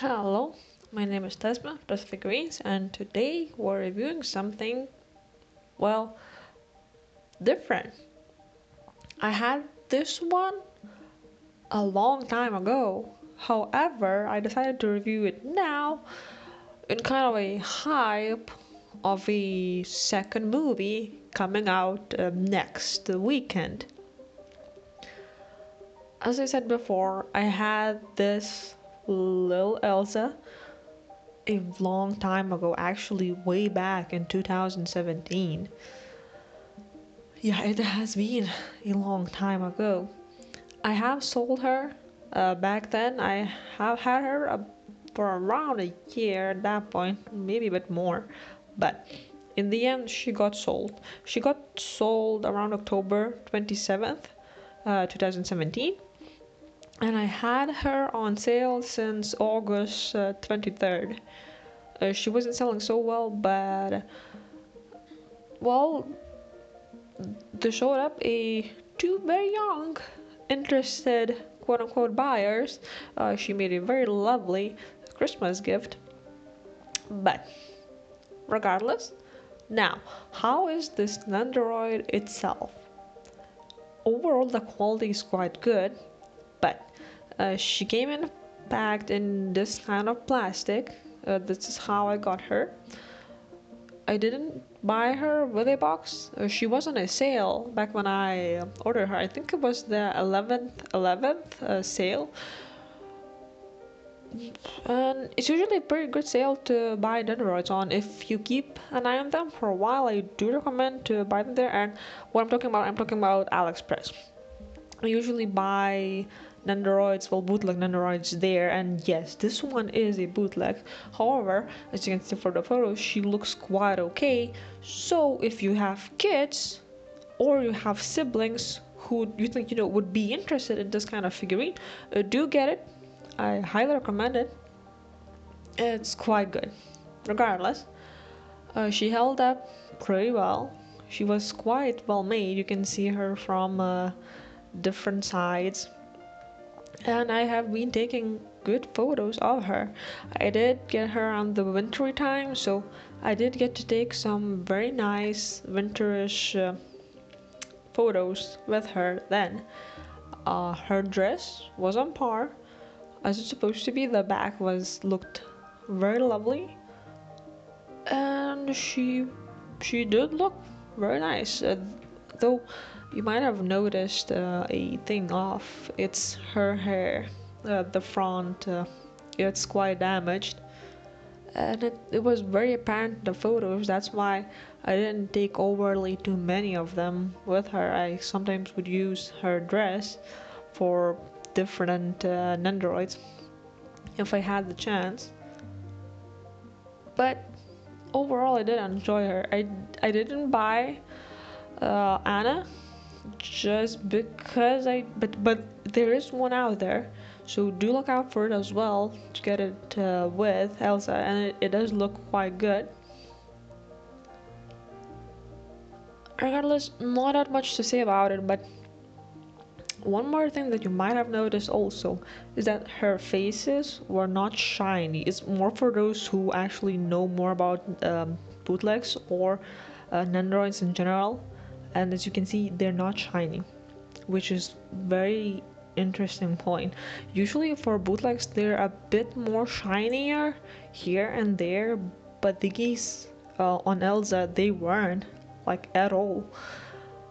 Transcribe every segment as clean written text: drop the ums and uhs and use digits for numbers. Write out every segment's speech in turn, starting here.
Hello, my name is Tesma, Pacific Greens, and today we're reviewing something, well, different. I had this one a long time ago. However, I decided to review it now in kind of a hype of a second movie coming out next weekend. As I said before, I had this little Elsa a long time ago, actually way back in 2017. Yeah, it has been a long time ago. I have sold her back then. I have had her for around a year at that point, maybe a bit more. But in the end, she got sold. She got sold around October 27th, 2017. And I had her on sale since August 23rd. She wasn't selling so well, but well, there showed up a two very young interested quote unquote buyers. She made a very lovely Christmas gift. But regardless, now how is this nendoroid itself? Overall, the quality is quite good, but she came in packed in this kind of plastic. This is how I got her. I didn't buy her with a box. She was on a sale back when I ordered her. I think it was the 11th sale. And it's usually a pretty good sale to buy dendroids on. If you keep an eye on them for a while, I do recommend to buy them there. And what I'm talking about AliExpress. I usually buy nendoroids, well, bootleg nendoroids there, and yes, this one is a bootleg. However, as you can see for the photos, she looks quite okay. So if you have kids or you have siblings who you think would be interested in this kind of figurine, do get it. I highly recommend it. It's quite good. Regardless, she held up pretty well. She was quite well made. You can see her from different sides, and I have been taking good photos of her. I did get her on the wintry time, so I did get to take some very nice winterish photos with her then. Her dress was on par as it's supposed to be. The back was looked very lovely, and she did look very nice. Though you might have noticed a thing off. It's her hair. The front, it's quite damaged, and it was very apparent in the photos. That's why I didn't take overly too many of them with her. I sometimes would use her dress for different nendoroids if I had the chance. But overall, I did enjoy her. I didn't buy Anna just because but there is one out there, so do look out for it as well to get it with Elsa, and it does look quite good. Regardless, not that much to say about it, but one more thing that you might have noticed also is that her faces were not shiny. It's more for those who actually know more about bootlegs or nendoroids in general, and as you can see, they're not shiny, which is very interesting point. Usually for bootlegs, they're a bit more shinier here and there, but the geese on Elsa, they weren't like at all.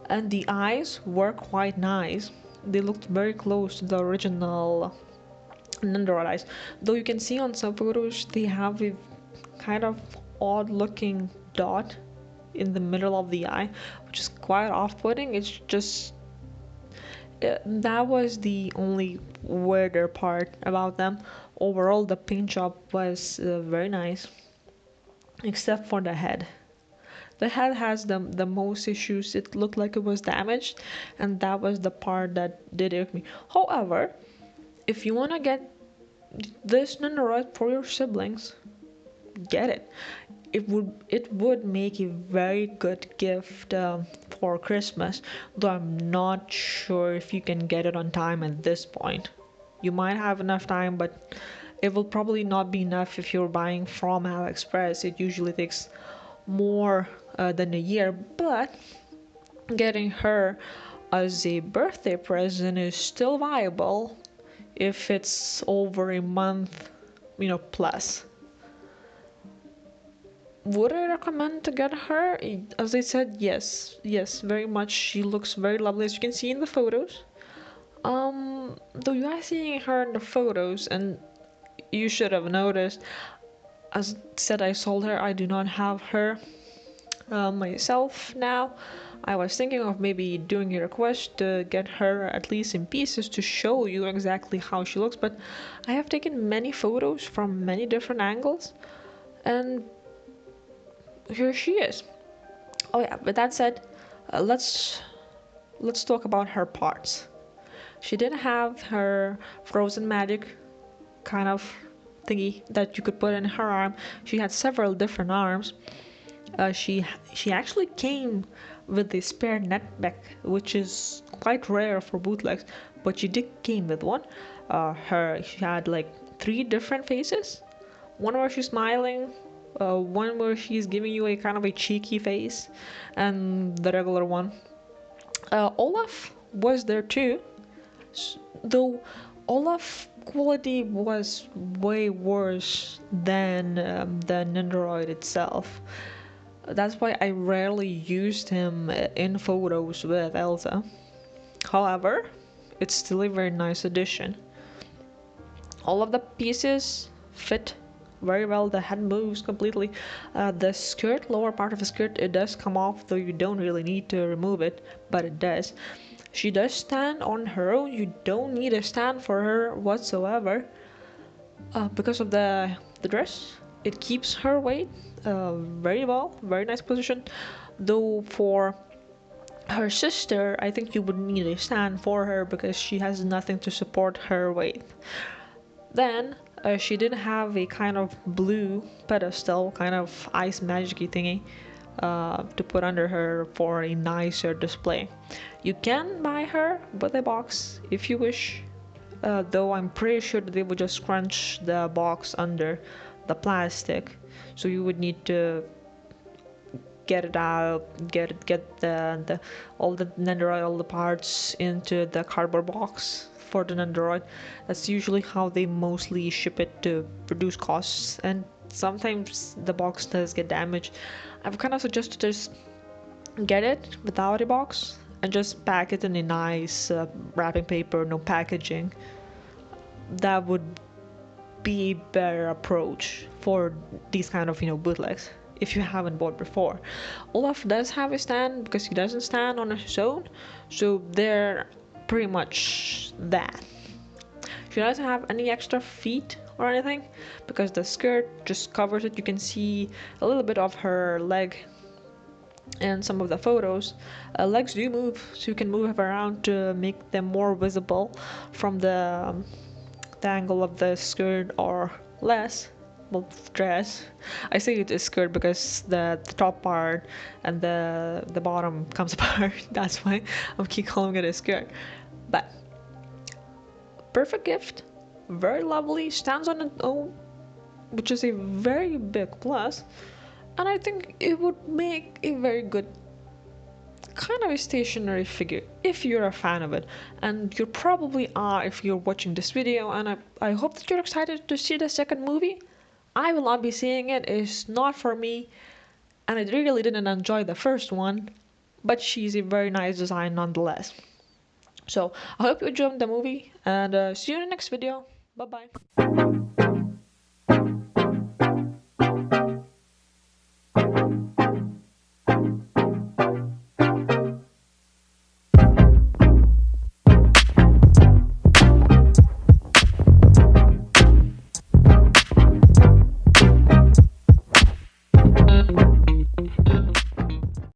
And the eyes were quite nice. They looked very close to the original Nendoroid eyes. Though you can see on some photos they have a kind of odd looking dot in the middle of the eye, which is quite off-putting. It's just that was the only weirder part about them. Overall, the paint job was very nice, except for the head. The head has the most issues. It looked like it was damaged, and that was the part that did irk me. However, if you want to get this Nendoroid for your siblings, get it. It would make a very good gift for Christmas, though I'm not sure if you can get it on time at this point. You might have enough time, but It will probably not be enough if you're buying from AliExpress. It usually takes more than a year, but getting her as a birthday present is still viable if it's over a month, plus. Would I recommend to get her? As I said, yes, very much. She looks very lovely, as you can see in the photos. Though you are seeing her in the photos, and you should have noticed, as said, I sold her. I do not have her myself now. I was thinking of maybe doing a request to get her at least in pieces to show you exactly how she looks, but I have taken many photos from many different angles, and here she is. Oh yeah, with that said, let's talk about her parts. She did have her frozen magic kind of thingy that you could put in her arm. She had several different arms. She actually came with a spare neck, which is quite rare for bootlegs, but she did came with one. She had like three different faces. One where she's smiling, one where she's giving you a kind of a cheeky face, and the regular one. Olaf was there too, though Olaf quality was way worse than the nendoroid itself. That's why I rarely used him in photos with Elsa. However, it's still a very nice addition. All of the pieces fit very well. The head moves completely. The skirt, lower part of the skirt, it does come off, though you don't really need to remove it, but it does. She does stand on her own. You don't need a stand for her whatsoever. Because of the dress, it keeps her weight very well, very nice position. Though for her sister, I think you would need a stand for her because she has nothing to support her weight. Then she did have a kind of blue pedestal, kind of ice magicy thingy to put under her for a nicer display. You can buy her with a box if you wish, though I'm pretty sure that they would just crunch the box under the plastic, so you would need to get it out, get the all the nendoroid, all the parts into the cardboard box for the nendoroid. That's usually how they mostly ship it to reduce costs, and sometimes the box does get damaged. I've kind of suggested just get it without a box and just pack it in a nice wrapping paper, no packaging. That would be a better approach for these kind of bootlegs if you haven't bought before. Olaf does have a stand because he doesn't stand on his own, so they're pretty much that. She doesn't have any extra feet or anything because the skirt just covers it. You can see a little bit of her leg in some of the photos. Legs do move, so you can move them around to make them more visible from the angle of the skirt or less. Well, dress. I say it is skirt because the top part and the bottom comes apart. That's why I keep calling it a skirt. But perfect gift, very lovely, stands on its own, which is a very big plus, and I think it would make a very good kind of a stationary figure if you're a fan of it, and you probably are if you're watching this video, and I hope that you're excited to see the second movie. I will not be seeing it. It's not for me, and I really didn't enjoy the first one, but she's a very nice design nonetheless. So I hope you enjoyed the movie, and see you in the next video. Bye bye.